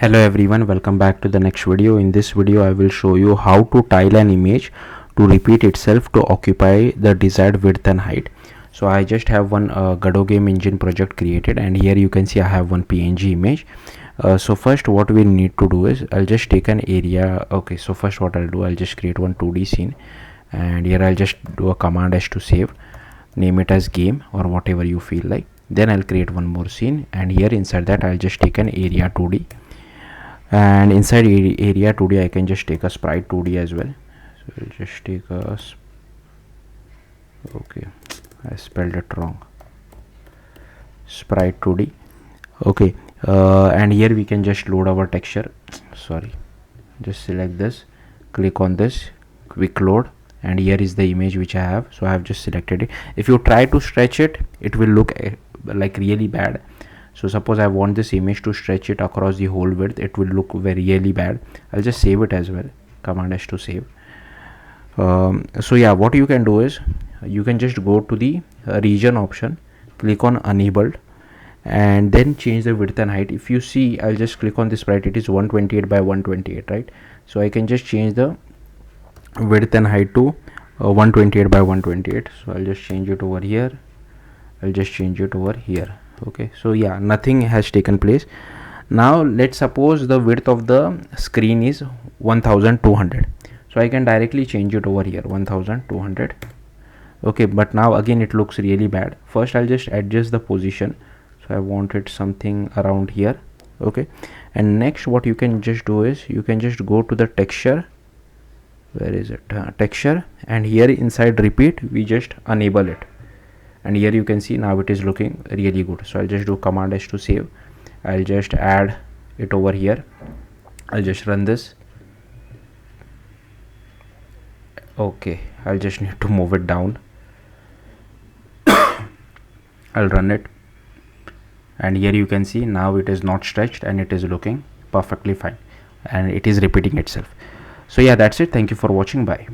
Hello everyone, welcome back to the next video. In this video I will show you how to tile an image to repeat itself to occupy the desired width and height. So I just have one Godot Game Engine project created, and here you can see I have one PNG image. So first what we need to do is I'll just take an area. Okay, so first what I'll do, I'll just create one 2D scene, and here I'll just do a command S to save, name it as game or whatever you feel like. Then I'll create one more scene, and here inside that I'll just take an area 2D, and inside area 2D I can just take a sprite 2D as well. So I'll just take a okay, I spelled it wrong, sprite 2D. okay, and here we can just load our texture. Sorry, just select this, click on this, quick load, and here is the image which I have. So I have just selected it. If you try to stretch it, it will look like really bad. So suppose I want this image to stretch it across the whole width, it will look really bad. I'll just save it as well, command S to save. So yeah, what you can do is you can just go to the region option, click on enabled, and then change the width and height. If you see, I'll just click on this sprite, it is 128 by 128, right? So I can just change the width and height to 128 by 128. So I'll just change it over here, I'll just change it over here. Okay, so yeah, nothing has taken place. Now let's suppose the width of the screen is 1200, so I can directly change it over here, 1200. okay, but now again it looks really bad. First I'll just adjust the position, so I want it something around here. Okay, and next what you can just do is you can just go to the texture. Where is it? Texture, and here inside repeat we just enable it, and here you can see now it is looking really good. So I'll just do command S to save, I'll just add it over here, I'll just run this. Okay, I'll just need to move it down. I'll run it, and here you can see now it is not stretched and it is looking perfectly fine, and it is repeating itself. So yeah, that's it. Thank you for watching. Bye.